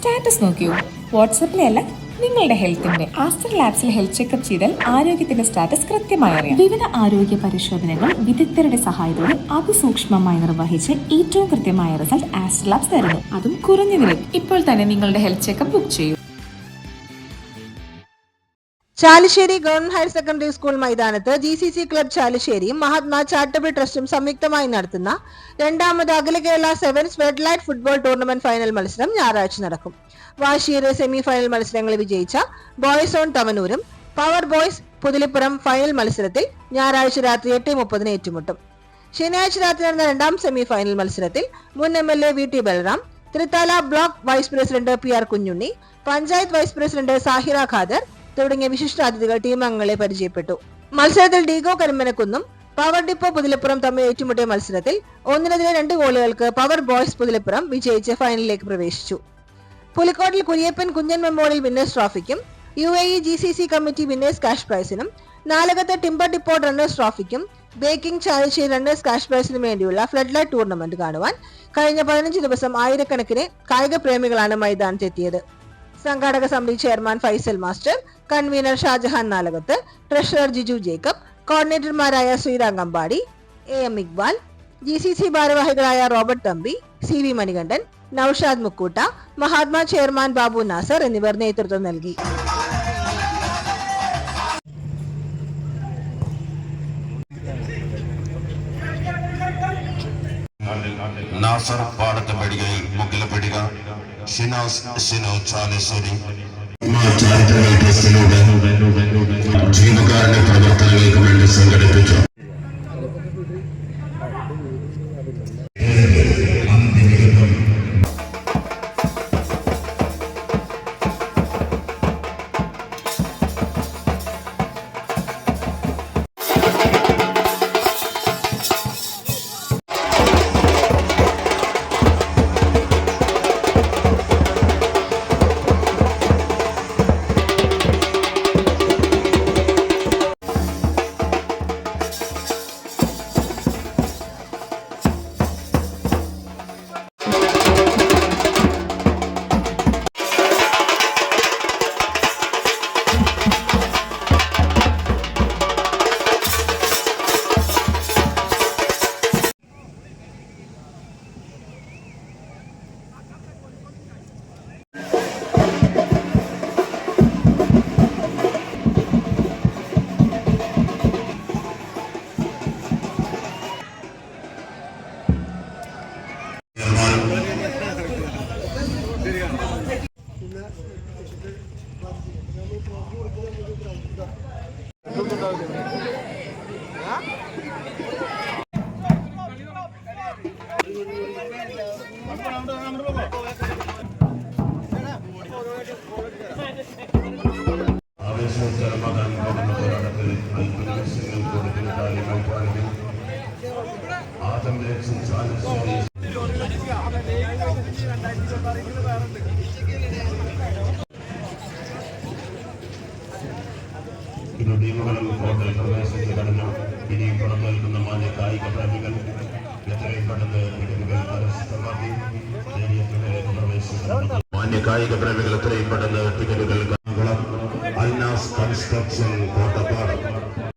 Status നോക്കൂ. വാട്സപ്പിലെ അല്ല, നിങ്ങളുടെ ഹെൽത്തിന്റെ ആസ്റ്റർ ലാബ്സിൽ ഹെൽത്ത് ചെക്കപ്പ് ചെയ്താൽ ആരോഗ്യത്തിന്റെ സ്റ്റാറ്റസ് കൃത്യമായി അറിയാം. വിവിധ ആരോഗ്യ പരിശോധനകൾ വിദഗ്ധരുടെ സഹായത്തോടെ അതിസൂക്ഷ്മമായി നിർവഹിച്ച് ഏറ്റവും കൃത്യമായ റിസൾട്ട് ആസ്റ്റർ ലാബ്സ് തരുന്നു. അതും കുറഞ്ഞ നിരക്ക്. ഇപ്പോൾ തന്നെ നിങ്ങളുടെ ഹെൽത്ത് ചെക്കപ്പ് ബുക്ക് ചെയ്യൂ. Chalissery government higher secondary school മൈതാനത്ത് GCC ക്ലബ് ചാലിശ്ശേരിയും മഹാത്മാ ചാരിറ്റബിൾ ട്രസ്റ്റും സംയുക്തമായി നടത്തുന്ന രണ്ടാമത് അഖില Kerala sevens red light football tournament final മത്സരം ഞായറാഴ്ച നടക്കും. വാശിയേറിയ സെമി ഫൈനൽ മത്സരങ്ങളിൽ വിജയിച്ച ബോയ്സ് ഓൺ തവനൂരും പവർ ബോയ്സ് പുതിലിപ്പുറം ഫൈനൽ മത്സരത്തിൽ ഞായറാഴ്ച രാത്രി 8:30 ഏറ്റുമുട്ടും. ശനിയാഴ്ച രാത്രി നടന്ന രണ്ടാം സെമി ഫൈനൽ മത്സരത്തിൽ മുൻ MLA VT Balram, Thrithala block vice president PR Kunhunni, panchayat vice president Sahira Khader തുടങ്ങിയ വിശിഷ്ടാതിഥികൾ ടീം അംഗങ്ങളെ പരിചയപ്പെട്ടു. മത്സരത്തിൽ ഡീഗോ കരിമ്പനക്കുന്നും പവർ ഡിപ്പോ പുതിലിപ്പുറം തമ്മിൽ ഏറ്റുമുട്ടിയ മത്സരത്തിൽ 1-2 ഗോളുകൾക്ക് പവർ ബോയ്സ് പുതിലിപ്പുറം വിജയിച്ച് ഫൈനലിലേക്ക് പ്രവേശിച്ചു. പുലിക്കോട്ടിൽ കുര്യപ്പൻ കുഞ്ഞൻ മെമ്മോറിയൽ വിന്നേഴ്സ് ട്രോഫിക്കും UAE GCC committee winners cash പ്രൈസിനും നാലകത്തെ ടിംബർ ഡിപ്പോ റണ്ണേഴ്സ് ട്രോഫിക്കും ബേക്കിംഗ് ചാലിശ്ശേരി റണ്ണേഴ്സ് കാഷ് പ്രൈസിനും വേണ്ടിയുള്ള ഫ്ലഡ് ലൈറ്റ് ടൂർണമെന്റ് കാണുവാൻ കഴിഞ്ഞ 15 ദിവസം ആയിരക്കണക്കിന് കായിക പ്രേമികളാണ് മൈതാനത്തെത്തിയത്. സംഘാടക സമിതി chairman Faisal master, convener Shajahan Nalakath, treasurer Jiju Jacob, കോർഡിനേറ്റർമാരായ ശ്രീറാം കമ്പാടി, AM ഇക്ബാൽ, GCC ഭാരവാഹികളായ Robert Thampi, CV Manikandan, Naushad Mukkootta, Mahatma chairman Babu Nasar എന്നിവർ നേതൃത്വം നൽകി. നാസർ പാടത്ത് പടികയിൽ മുക്കിലപ്പെടുക ഷിനാസ് ഷിനോ ചാലിശ്ശേരി ചാരിറ്റബിൾ ട്രസ്റ്റിലൂടെ ജീവകാരുണ്യ പ്രവർത്തനങ്ങൾക്ക് വേണ്ടി സംഘടിപ്പിച്ചു. ഇരു ടീമുകളും കോർട്ടിൽ പ്രവേശിച്ച് കടന്നു. ഇനിയും പുറത്തു നിൽക്കുന്ന മാന്യ കായിക പ്രേമികൾ എത്രയും പെട്ടെന്ന് ടിക്കറ്റുകൾ കരസ്ഥമാക്കി സ്റ്റേഡിയത്തിലേക്ക് പ്രവേശിക്കുന്നു. മാന്യ കായിക പ്രേമികൾ എത്രയും പെട്ടെന്ന് ടിക്കറ്റുകൾ അൽനാസ് കൺസ്ട്രക്ഷൻ കോട്ടപ്പാടം